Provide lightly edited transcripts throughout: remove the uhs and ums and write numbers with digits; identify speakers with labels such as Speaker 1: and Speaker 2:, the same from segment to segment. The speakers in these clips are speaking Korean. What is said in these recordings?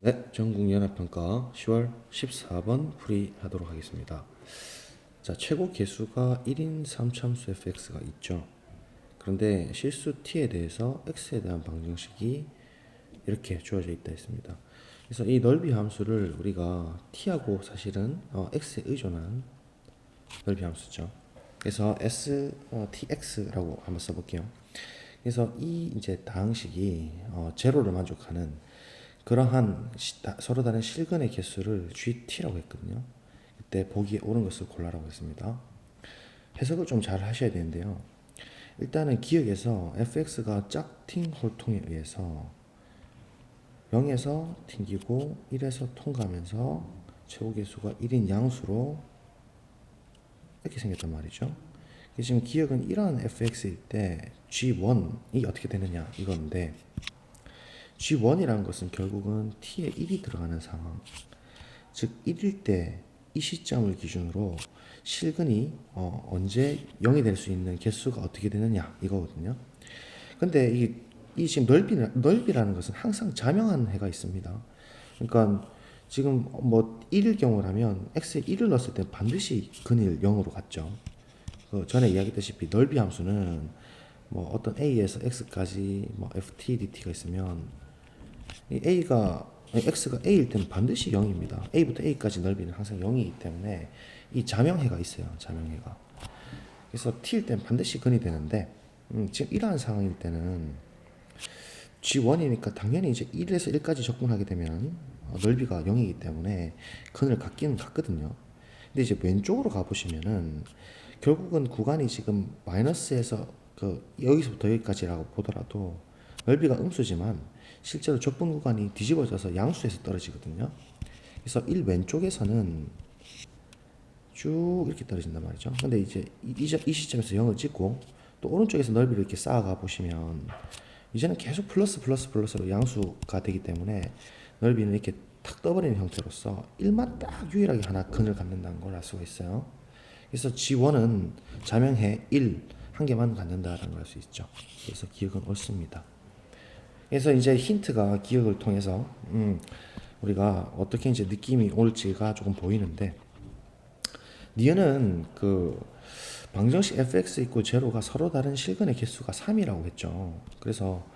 Speaker 1: 네, 전국연합평가 10월 14번 풀이하도록 하겠습니다. 자, 최고 개수가 1인 3참수 fx가 있죠. 그런데 실수 t에 대해서 x에 대한 방정식이 이렇게 주어져 있다 했습니다. 그래서 이 넓이 함수를 우리가 t하고 사실은 x에 의존한 넓이 함수죠. 그래서 tx라고 한번 써볼게요. 그래서 이 이제 다항식이 제로를 만족하는 그러한 서로 다른 실근의 개수를 GT라고 했거든요. 그때 보기에 옳은 것을 골라라고 했습니다. 해석을 좀 잘 하셔야 되는데요. 일단은 기억에서 fx가 짝팅 홀통에 의해서 0에서 튕기고 1에서 통과하면서 최고계수가 1인 양수로 이렇게 생겼단 말이죠. 지금 기억은 이러한 fx일 때 g1이 어떻게 되느냐 이건데 G1이라는 것은 결국은 T에 1이 들어가는 상황. 즉 1일 때 이 시점을 기준으로 실근이 언제 0이 될 수 있는 개수가 어떻게 되느냐 이거거든요. 근데 이 지금 넓이라는 것은 항상 자명한 해가 있습니다. 그러니까 지금 뭐 1일 경우라면 x에 1을 넣었을 때 반드시 근일 0으로 갔죠. 그 전에 이야기했다시피 넓이 함수는 뭐 어떤 a에서 x까지 뭐 ft dt가 있으면 이 x가 a일 때는 반드시 0입니다. a부터 a까지 넓이는 항상 0이기 때문에 이 자명해가 있어요. 자명해가. 그래서 t일 때는 반드시 근이 되는데 지금 이러한 상황일 때는 g1이니까 당연히 이제 1에서 1까지 접근하게 되면 넓이가 0이기 때문에 근을 갖기는 같거든요. 근데 이제 왼쪽으로 가보시면은 결국은 구간이 지금 마이너스에서 여기서부터 여기까지라고 보더라도 넓이가 음수지만 실제로 접근 구간이 뒤집어져서 양수에서 떨어지거든요. 그래서 1 왼쪽에서는 쭉 이렇게 떨어진단 말이죠. 근데 이제 이 시점에서 0을 찍고 또 오른쪽에서 넓이를 이렇게 쌓아가 보시면 이제는 계속 플러스로 양수가 되기 때문에 넓이는 이렇게 탁 떠버리는 형태로서 1만 딱 유일하게 하나 근을 갖는다는 걸 알 수가 있어요. 그래서 G1은 자명해 1, 한 개만 갖는다라는 걸 알 수 있죠. 그래서 기억은 옳습니다. 그래서 이제 힌트가 기억을 통해서 우리가 어떻게 이제 느낌이 올지가 조금 보이는데 니은은 그 방정식 fx 있고 제로가 서로 다른 실근의 개수가 3이라고 했죠. 그래서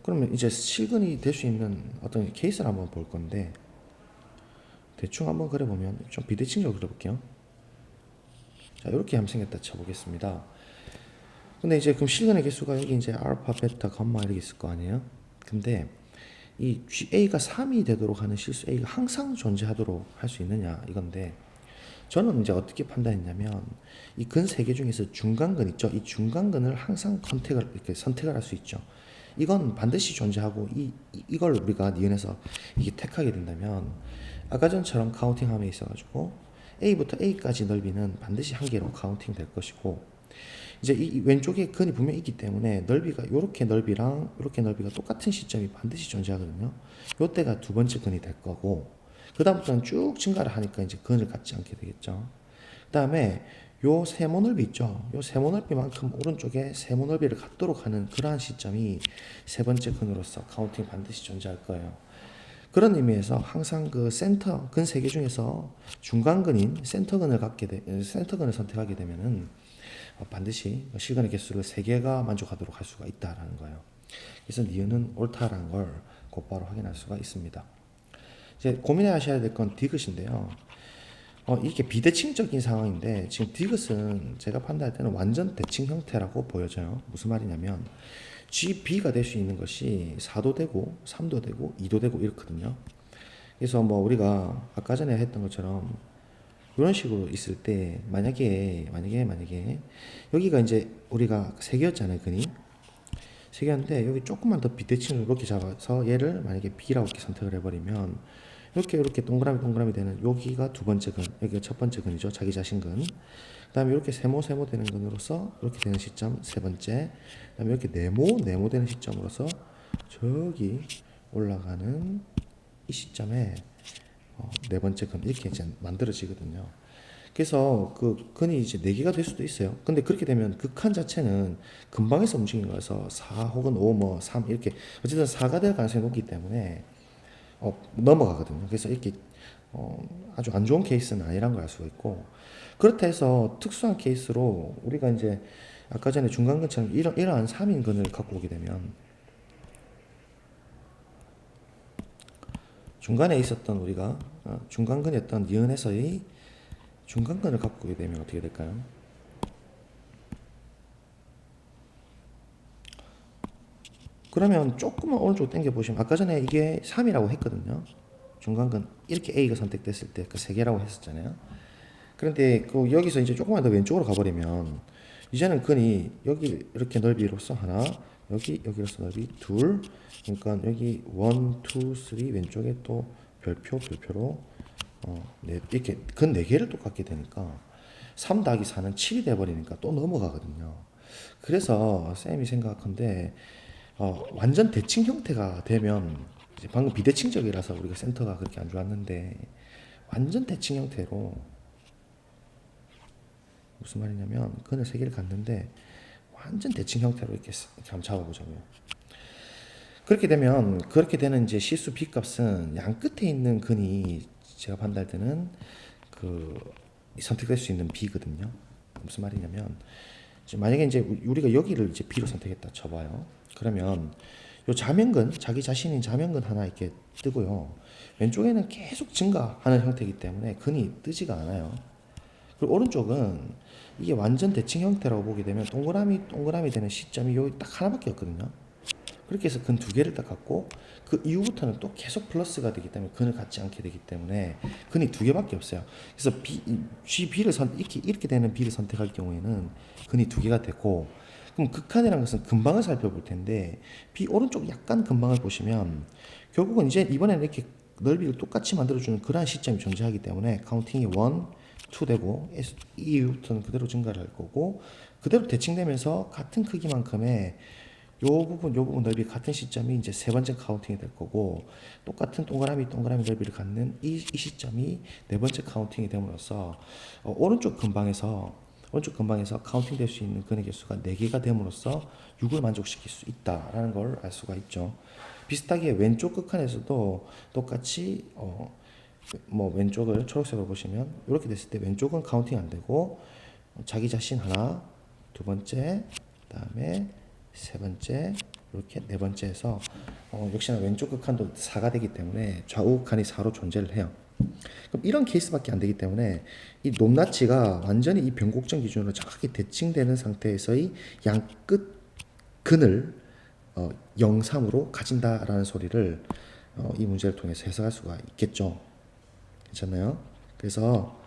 Speaker 1: 그러면 이제 실근이 될 수 있는 어떤 케이스를 한번 볼 건데 대충 한번 그려보면 좀 비대칭적으로 그려볼게요. 자, 이렇게 한번 생겼다 쳐보겠습니다. 근데 이제 그럼 실근의 개수가 여기 이제 알파, 베타, 감마 이렇게 있을 거 아니에요? 근데 이 A가 3이 되도록 하는 실수 A가 항상 존재하도록 할 수 있느냐 이건데 저는 이제 어떻게 판단했냐면 이 근 세 개 중에서 중간근 있죠. 이 중간근을 항상 이렇게 선택을 할 수 있죠. 이건 반드시 존재하고 이걸 우리가 니은에서 이게 택하게 된다면 아까 전처럼 카운팅함에 있어가지고 A부터 A까지 넓이는 반드시 한 개로 카운팅 될 것이고 이제 이 왼쪽에 근이 분명히 있기 때문에 넓이가 이렇게 넓이랑 이렇게 넓이가 똑같은 시점이 반드시 존재하거든요. 요때가 두 번째 근이 될 거고 그 다음부터는 쭉 증가를 하니까 이제 근을 갖지 않게 되겠죠. 그 다음에 요 세모넓이 있죠. 요 세모넓이만큼 오른쪽에 세모넓이를 갖도록 하는 그러한 시점이 세 번째 근으로서 카운팅 반드시 존재할 거예요. 그런 의미에서 항상 그 센터 근 세 개 중에서 중간근인 센터근을 선택하게 되면은 반드시 실근의 개수를 3개가 만족하도록 할 수가 있다라는 거예요. 그래서 니은은 옳다라는 걸 곧바로 확인할 수가 있습니다. 이제 고민해 하셔야 될 건 디귿인데요. 이게 비대칭적인 상황인데 지금 디귿은 제가 판단할 때는 완전 대칭 형태라고 보여져요. 무슨 말이냐면 GB가 될 수 있는 것이 4도 되고 3도 되고 2도 되고 이렇거든요. 그래서 뭐 우리가 아까 전에 했던 것처럼 이런 식으로 있을 때 만약에 여기가 이제 우리가 세 개였잖아요. 근이 세 개였는데 여기 조금만 더 비대칭을 이렇게 잡아서 얘를 만약에 B라고 이렇게 선택을 해버리면 이렇게 동그라미 되는 여기가 두 번째 근, 여기가 첫 번째 근이죠. 자기 자신 근. 그다음에 이렇게 세모 되는 근으로서 이렇게 되는 시점 세 번째. 그다음에 이렇게 네모 되는 시점으로서 저기 올라가는 이 시점에 네 번째 근 이렇게 이제 만들어지거든요. 그래서 그 근이 이제 4개가 될 수도 있어요. 근데 그렇게 되면 극한 자체는 근방에서 움직이는 거라서 4 혹은 5 뭐 3 이렇게 어쨌든 4가 될 가능성이 높기 때문에 넘어가거든요. 그래서 이렇게 아주 안 좋은 케이스는 아니란 걸 알 수가 있고, 그렇다 해서 특수한 케이스로 우리가 이제 아까 전에 중간근처럼 이러한 3인근을 갖고 오게 되면 중간에 있었던 우리가 중간근이었던 니은에서의 중간근을 갖고 오게 되면 어떻게 될까요? 그러면 조금만 오른쪽 당겨 보시면 아까 전에 이게 3이라고 했거든요. 중간근 이렇게 A가 선택됐을 때 그 3개라고 했었잖아요. 그런데 그 여기서 이제 조금만 더 왼쪽으로 가버리면 이제는 근이 여기 이렇게 넓이로서 하나, 여기로서 넓이 둘, 그러니까 여기 1, 2, 3 왼쪽에 또 별표로 이렇게 근 4개를 또 갖게 되니까 3 더하기 4는 7이 돼버리니까 또 넘어가거든요. 그래서 쌤이 생각한데 완전 대칭 형태가 되면 이제 방금 비대칭적이라서 우리가 센터가 그렇게 안 좋았는데 완전 대칭 형태로 무슨 말이냐면 근을 3개를 갖는데 완전 대칭 형태로 이렇게 한번 잡아보자고요. 그렇게 되는 이제 실수 B 값은 양 끝에 있는 근이 제가 판단할 때는 그 선택될 수 있는 B거든요. 무슨 말이냐면 만약에 이제 우리가 여기를 이제 B로 선택했다 쳐봐요. 그러면 요 자면근, 자기 자신인 자면근 하나 이렇게 뜨고요. 왼쪽에는 계속 증가하는 형태이기 때문에 근이 뜨지가 않아요. 그리고 오른쪽은 이게 완전 대칭 형태라고 보게 되면 동그라미 되는 시점이 여기 딱 하나밖에 없거든요. 그렇게 해서 근 2개를 딱 갖고 그 이후부터는 또 계속 플러스가 되기 때문에 근을 갖지 않게 되기 때문에 근이 2개밖에 없어요. 그래서 B를 이렇게 되는 B를 선택할 경우에는 근이 2개가 되고, 그럼 극한이라는 것은 근방을 살펴볼 텐데 B 오른쪽 약간 근방을 보시면 결국은 이제 이번에는 이렇게 넓이를 똑같이 만들어주는 그러한 시점이 존재하기 때문에 카운팅이 1, 2 되고 이후부터는 그대로 증가를 할 거고, 그대로 대칭되면서 같은 크기만큼의 요 부분 넓이 같은 시점이 이제 3번째 카운팅이 될 거고, 똑같은 동그라미 넓이를 갖는 이 시점이 4번째 카운팅이 됨으로써 오른쪽 근방에서 카운팅 될 수 있는 근의 개수가 4개가 됨으로써 6을 만족시킬 수 있다라는 걸 알 수가 있죠. 비슷하게 왼쪽 끝칸에서도 똑같이 왼쪽을 초록색으로 보시면 이렇게 됐을 때 왼쪽은 카운팅 안 되고 자기 자신 하나, 2번째, 그다음에 3번째, 이렇게 4번째에서 역시나 왼쪽 극한도 4가 되기 때문에 좌우 극한이 4로 존재를 해요. 그럼 이런 케이스밖에 안 되기 때문에 이 높낮이가 완전히 이 변곡점 기준으로 정확히 대칭되는 상태에서의 양끝 근을 0, 3으로 가진다라는 소리를 이 문제를 통해서 해석할 수가 있겠죠. 괜찮나요? 그래서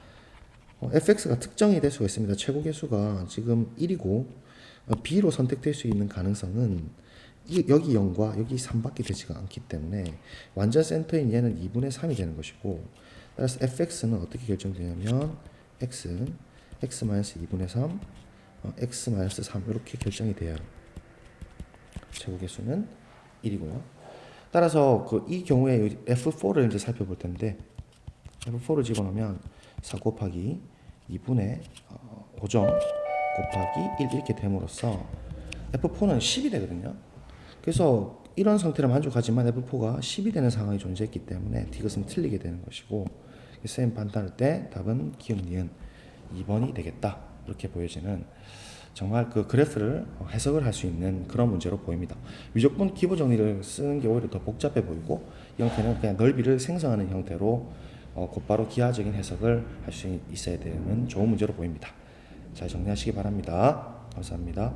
Speaker 1: fx가 특정이 될 수가 있습니다. 최고 개수가 지금 1이고 b로 선택될 수 있는 가능성은 여기 0과 여기 3밖에 되지가 않기 때문에 완전 센터인 얘는 2분의 3이 되는 것이고, 따라서 fx는 어떻게 결정되냐면 x-2분의 3, x-3 이렇게 결정이 돼요. 최고 개수는 1이고요. 따라서 이 경우에 f4를 이제 살펴볼 텐데 f4를 집어넣으면 4 곱하기 2분의 5점 곱하기 1 이렇게 됨으로써 f4는 10이 되거든요. 그래서 이런 상태를 만족하지만 f4가 10이 되는 상황이 존재했기 때문에 디귿은 틀리게 되는 것이고, 쌤 판단할 때 답은 기억 니은 2번이 되겠다, 이렇게 보여지는 정말 그 그래프를 해석을 할 수 있는 그런 문제로 보입니다. 무조건 기보 정리를 쓰는 게 오히려 더 복잡해 보이고, 이 형태는 그냥 넓이를 생성하는 형태로 곧바로 기하적인 해석을 할 수 있어야 되는 좋은 문제로 보입니다. 잘 정리하시기 바랍니다. 감사합니다.